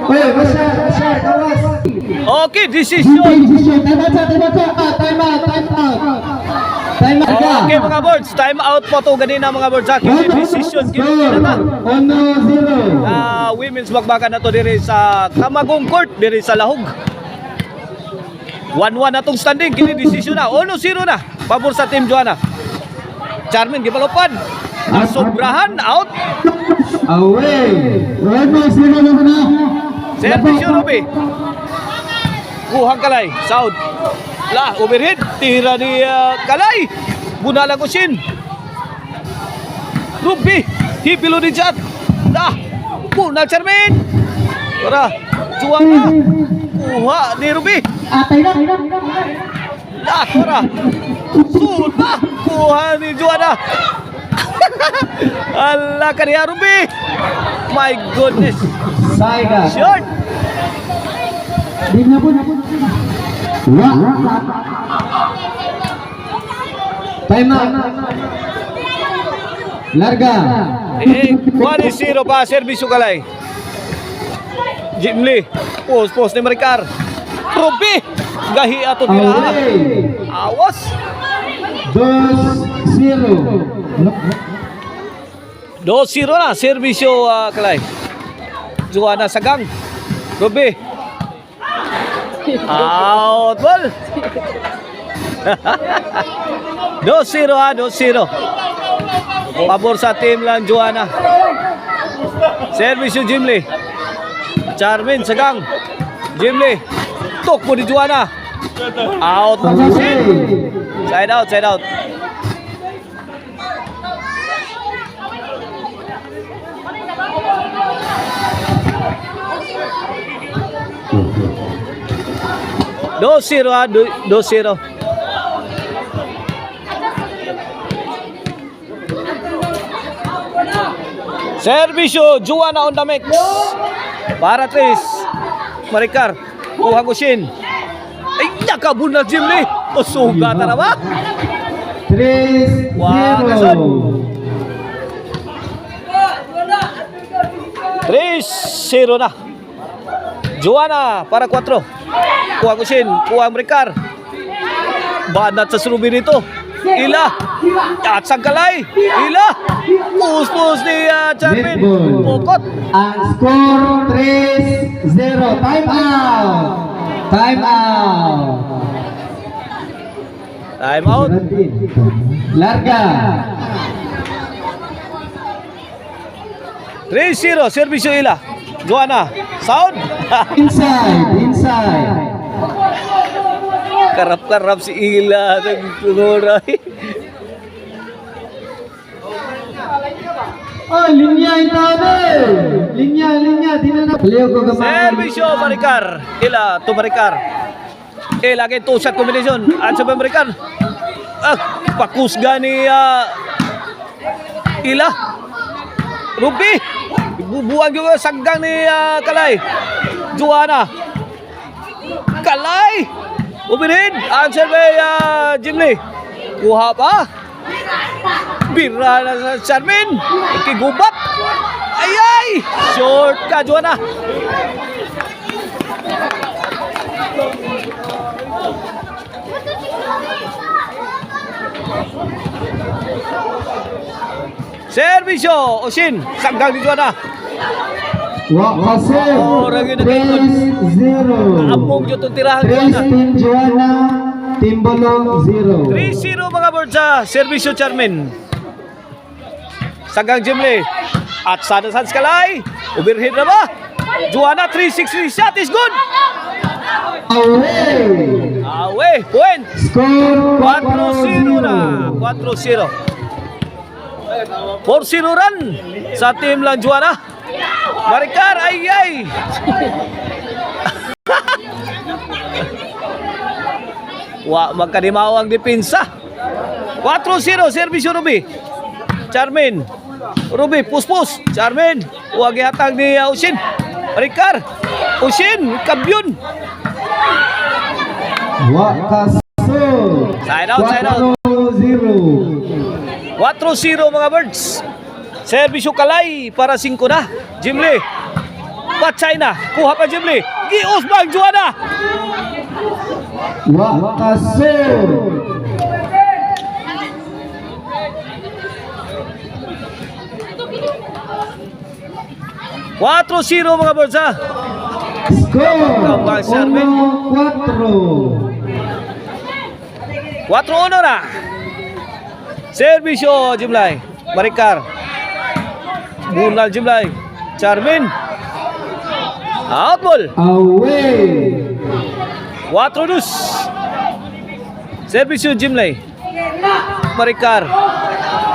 Masyar, kawas. Okay, decision. Time out. Okay mga birds, time out po to ganina mga birds. Decision ganina na. 1-0. Women's bakbakan na to diri sa Kamagong Court diri sa Lahog. 1-1 na tong standing, kini decision na. 1-0 na. Pabor sa Team Joanna. Charmin gipalupad. Sobrahan out. Away. 1-0 na. Service Ruby. Kuhang Kalay, Saud. La, overhead, tira ni Kalay. Bunalang Usin. Ruby, hipilo ni Jad. Dah, bunal Charmin. Tara, Juana. Kuha ni Ruby. Atay na. Lah, tara. Sudah, kuha ni Juana. Allah ka niya Ruby. My goodness. Saiga. Short. Di na po. Time out. Larga. 1-0 pa, service Kalay. Jim Lee. Post ni Maricar. Ruby. Gahi ato tirahan. Awas. 2-0. 2-0 na, servisyo Kalay. Juana Sagang. Ruby. Out ball. 2-0 ha, 2-0. Pabor sa team lang Juana. Servisyo Jim Lee. Charmin Sagang. Jim Lee. Tok po ni Juana. Out. Side out. Dos zero. Servisyo Juana on the mix. Para Tris. Maricar. Kuha Gusin. Ay, nakabunal Jim Lee. O sugata na ba? 3-0. Wagason. 3-0 na. Juana para 4. Kuha Gusin. Kuha Maricar. Banat sa Ruby nito. Ila. At Sangkalay. Ila. Pus ni Charmin. Pukot. Ang score 3-0. Time out. Larga. 3-0. Servisyo Ila. Juana. Sound. Inside. Karap-karap si Ila. Nagtunuray. Oh, linya ito Linya. Di na Servisyo Maricar. Ila to Maricar. Lagi two-shot combination. At sa Maricar. Pakusga ni Ila. Ruby. Bubuang juga Sagang ni Kalay. Juana. Kalay. Overhead. Answer by Jim Lee. Kuha pa. Bira na sa Charmin. Ikigubat. Ay. Short ka, Juana. Servisyo Osin. Sagang di Juana. Wakasir 3-0. Among yun itong tirahan Juana. Team Joanna, Team Bolo 0. 3-0 mga birds sa servisyo Charmin. Sagang Jim Lee. At Sada Sans Kalay. Overhead na ba? Juana 3-6 shot is good. Away. Point. Score 4-0 na. 4-0. 4-0 run sa team lang Juana. Maricar, ay. Magkadimaw ang depensa. 4-0, servisyo Ruby. Charmin. Ruby, pus. Charmin. Huwag ihatag ni Usin. Maricar. Usin, kampiyon. Side out. 4-0 mga birds. Servisyo Kalay para 5 na. Jim Lee. Patay na. Kuha pa Jimli. Gios bang Juana. Wakasur. 4-0 mga birds ha. Score. Tambang Sherwin. 1-4. 4-1 na. Servisyo Jimlay. Maricar. Bunal Jimlay. Charmin. Out ball. Away. 4-2. Servisyo Jimlay. Maricar.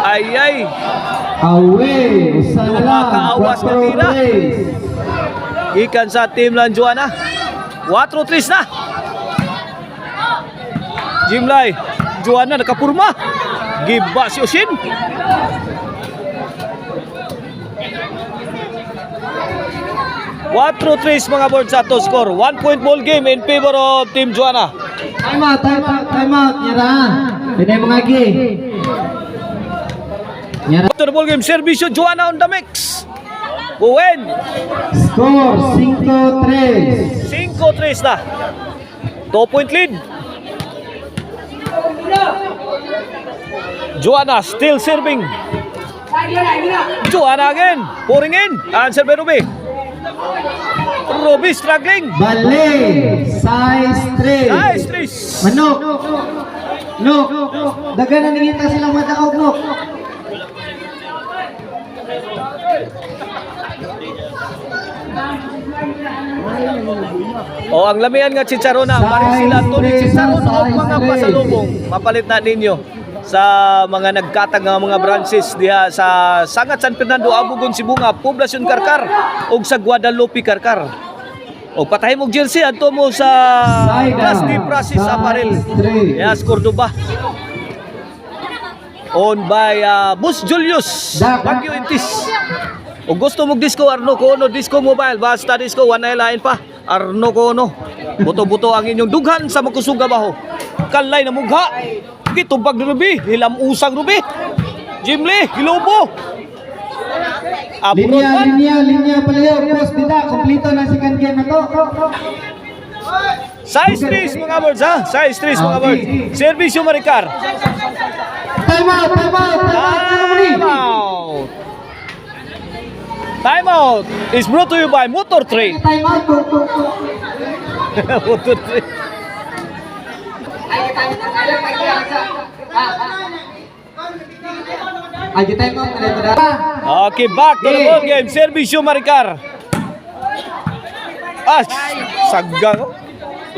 Ay. Away. Usa na lang. Lumakaawas na tira. 4-3. Ikan sa team Lanjuana. 4-3 na. Jimlay. Juana nakapurma. Giba si Osin. Watro tres mga board sa to score. 1 point ball game in favor of Team Juana. Time out. Nyara. Pinay mga gi. Nyara. After the ball game, Servisyo Juana on the mix. Buwen. Score 5-3. 5-3 na. 2 point lead. Juana still serving. Juana again. Pouring in. Answer by Ruby. Ruby struggling. Bale. Size 3. Nice, Tris. Manok. No. Dagan na nangita silang matakaw no. O ang lamian nga chicharon na mari sila to ni chicharon o mga pasalubong mapalit na ninyo sa mga nagkatag nga mga branches diha sa Sangat San Fernando, Abugon, Sibunga, Poblacion Karkar ug sa Guadalupe Karkar. O patahim og jersey adto mo sa Class D Prasis Apparel. Yes, Cordoba. Owned by Bus Julius Baguio Intis. O gusto mong disco Arno Kono Disco Mobile, basta disco one line pa. Arno Kono. Buto-buto ang inyong dughan sa magkusuga baho. Kalay na mugha. Gitubag ni Ruby, hilam usang Ruby. Jimli, Gilobo. Linya palayo. Post dita. Kompleto na si Kanken na to. Size 3 mga birds ha. Size 3 mga birds. Servisyo Maricar. Time out. Time out is brought to you by Motor Trade. Time out. Motor Trade. Ayo time out. Okay, back to the ball game. Servisyo Maricar. Saggang.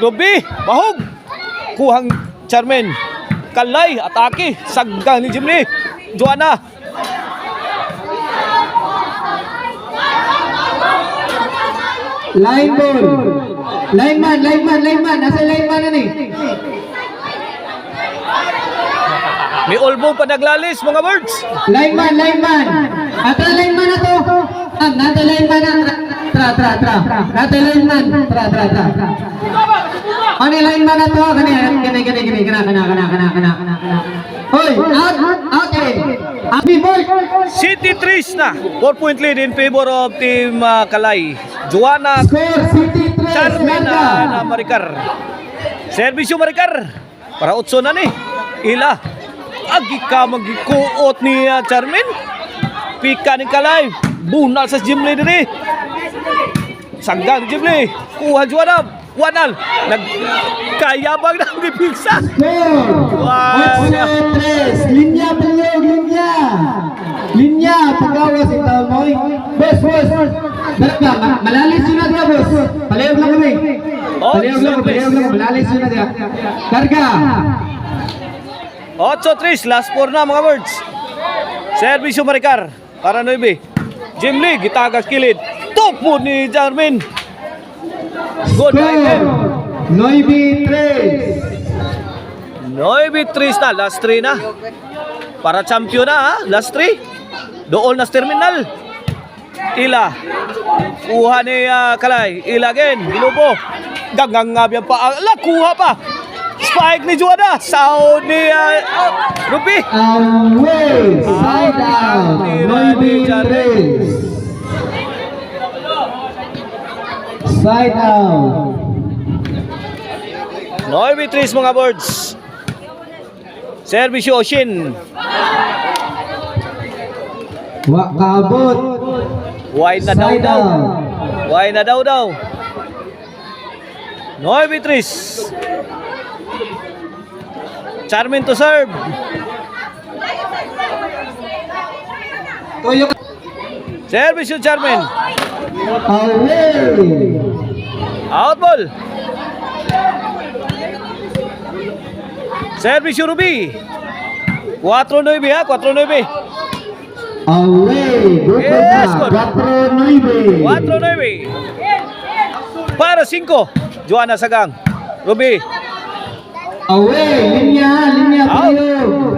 Ruby, bahog. Kuhang Charmen. Kalay, atake. Saggang ni Jimli. Juana. Line ball. Lineman. Nasa lineman na ni. May elbow pa naglalis mga birds. Lineman. Atra lineman na to. Nata lineman na. Tra. Nata lineman. Tra. Ano lineman na to? Gani. Kana. Hoy, out eh. Abi boy. City 3 na. 4 point lead in favor of Team Kalay. Juana Score City 3. Charmin na Maricar. Servisyo Maricar. Para 8 na ni. Ila. Agi ka magikuot ni Charmin. Pika ni Kalay. Bunal sa Jimli diri. Sanggang Jimli. Kuha Juana. Wanal. Nagkayabang na ni Pilsa. Score. Wow. 8-3. Linya. Pagawas ito moy. Boss. Berapa? Malalis yun na dia, boss. Palayog lang kami. Palayog lang. Malalis yun na dia. Karga. 8-3, last 4 na mga birds. Servisyo Maricar para 9. Jimli, gitagas kilid. Tupo ni Jarmin. Good item. 9-3. 9-3 na, last 3 na. Para champion na ha, last 3. Dool na sa terminal. Ila. Kuha ni Kalay. Ila again, Gilobo. Gangangabyan pa. Kuha pa. Spike ni Juana. Sound ni Ruby. Away. Side out. 9-3. Side out. 9-3 mga birds. Service Oshin. Wa kaabot. Wide na daw Side daw. out. Wide na daw daw. 9-3. Charmin to serve. Toyo. Service yung Charmin. Away. Out ball. Service yung Ruby. 4-9 ha, 4-9. Away. Yes, Good good. na. 4-9. 4-9. Para 5. Joanna Sagang. Ruby. Away. Linya Out. palihog.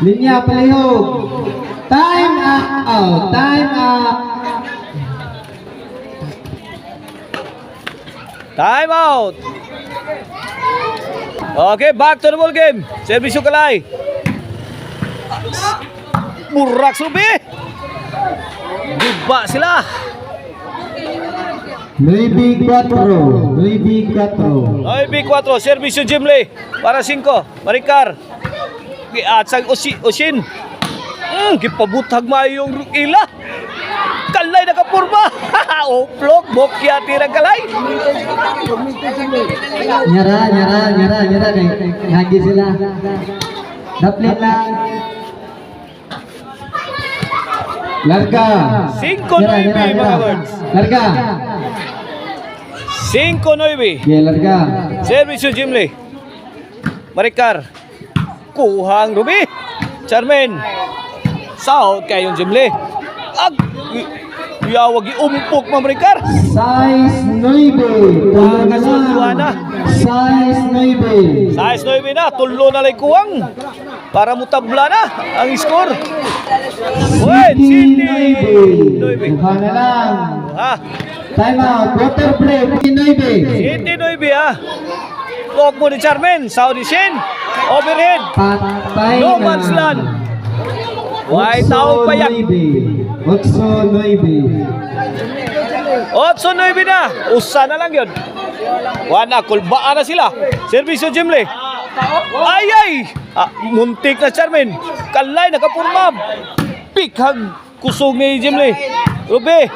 Linya palihog. Time out. Time out. Time out. Okay, back to the ball game. Service yung Kalay. Burak Ruby. Giba sila. Maybe 4. 9-4. Service yung Jimley. Para 5. Maricar. At sa Oshin. Gipabutag mayo yung ila. Kalay nakapurma. Oplok. Bokya tirang Kalay. Nyara. Hagi sila. Daplit lang. Larga. 5-9 mga birds. Larga. 5-9. Yeah, larga. Service yung Jimley. Maricar. Kuhang Ruby. Charmin. South kayong Jimley. Yawag iumpok mga Maricar. Size 9. Tulong na Kasul, Joanna. Size 9. Size 9 na. Tulo na lang kuwang. Para mutabla na ang score. Wait, Cindy. 9. Mukha na lang. Ha? Time out. Water break. 9. Cindy 9 ha. Lock mo ni Charmin. Saudi Shin. Overhead. Patay No na. man's land. White tao payak. 8-9. 8-9 na. Usa na lang yun. Wana, kulbaan na sila. Servisyo Jimley. Ay! Muntik na Charmin. Kalay, nakapurmab. Pikhag kusog ni Jimley. Ruby.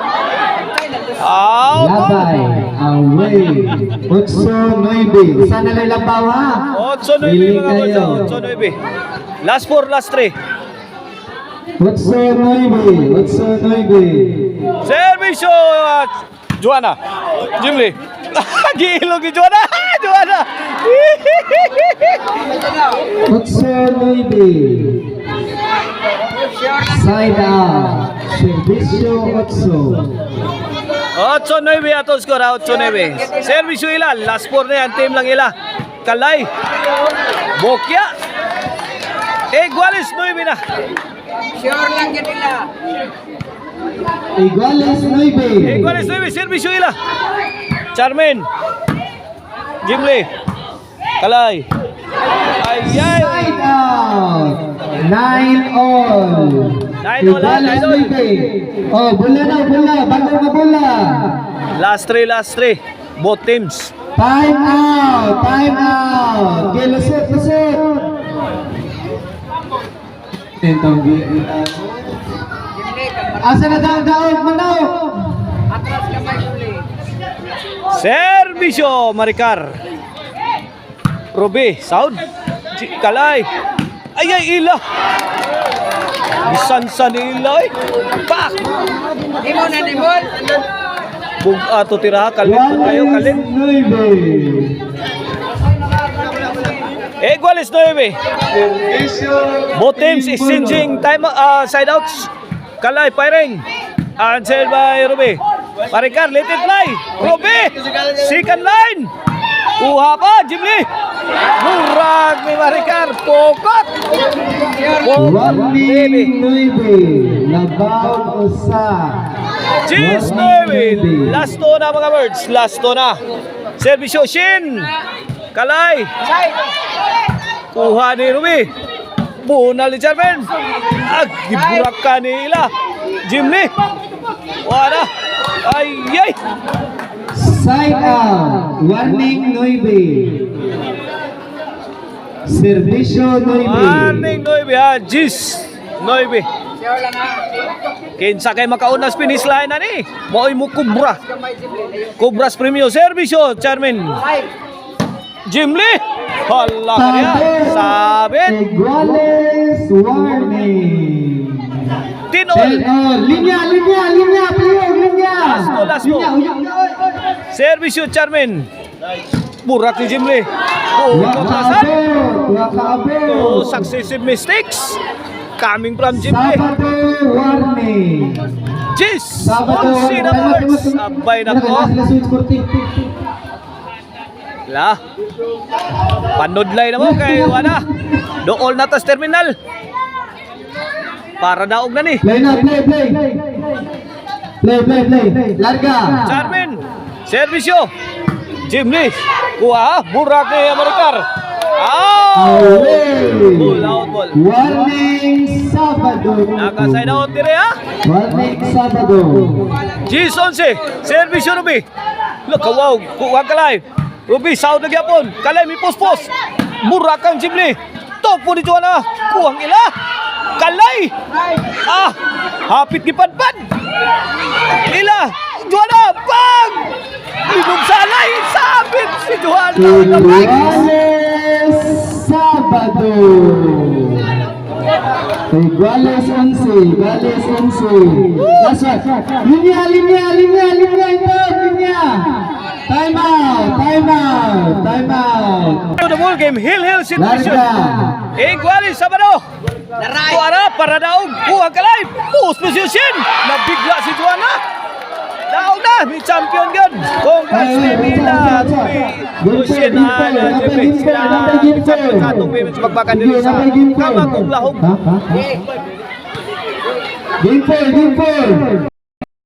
Out. Labay. Away. 8-9. Sana lang labaw ha. 8-9 mga bosa. 8-9. Last 4, last 3. 8-9. Servisyo Joanna. Jimley. Gilog ni Joanna. Joanna. 8-9. Side out. Servisyo 8. 8-9 ato score. 8-9. Servisyo ila. Last 4 na yan. Team lang ila. Kalay. Bokya. Iguales 9 na. Sure lang yan nila. Iguales 9. Iguales 9. Servisyo ila. Charmin. Jimley. Kalay. Ay. Side out. 9-all. 9-all, Iguales 9. Oh, bola na, bola. Bago ka bola. Last 3. Both teams. Time out. Okay, lusot. Entong asa na daog manaw. Atras kamay uli. Servisyo Maricar. Ruby, Sound. Kalay. Ay, ila. Bisan ila. Pak. Dimon. Bug ato tiraha. Kalit po kayo. Kalit. 9. Iguales 9. Both teams exchanging time side outs. Kalay firing. Answered by Ruby. Maricar, let it fly. Ruby. Second line. Kuha pa, Jimley. Murag ni Maricar. Pokot. Baby. 9. Labaw usa. Cheers 9. Last to na mga birds. Last to na. Servisyo Shin. Kalay. Kuha ni Ruby. Bunal ni Charmin. Giburak ka nila. Jimmy. Wala. Ay. Side out. Warning 9. Servicio 9. Warning 9 ha. Gis 9. Sure lang ha. Kinsa kay makauna sa finish line na ni. Mo'y mo kubra. Kamay Jimli. Cobras Premio Servicio, Charmin. Five. Jim Lee. Hala ka niya. Sabit. Iguales. Warning. 10 all. Linya. Playog, linya. Last go. Servicio, Charmin. Burak ni Jim Lee. Oh, kontrasan. Oh, successive mistakes. Coming from Jim Lee. Sabado. Warning. Jis. Sabado. 11 numbers. Abay na ko. La. Panudlay na mo kay Wala. Dool na tas terminal. Para daog na ni. Play. Larga. Charmin. Servisyo. Jim Lee. Kuha. Burak ni Amerikar. Ball out ball. Warning Sabado. Naka-side out dire ha. Warning Sabado. Jis 11. Servisyo Ruby. Look, kawaw. Kuha ka live. Ruby, sahod lagi apon. Kalay, may post-post. Burak ang Jim Lee. Topo ni Juana. Kuhang ila. Kalay. Hapit gipadpad. Ila. Juana, bang! Libog salay. Sabit si Juana. Iguales Sabado. Iguales 11. Last one. Linya. Time out. The ball game. Hill situation. Larga. Igualis Sabado. Juana para daog. Kuha kalay. Post position. Nabigla si Juana. Daog na. May champion gan. Congrats kay Mila. Lucian na. Champion sa atong women's magbakan dito sa Kamatong Lahog. Game 4.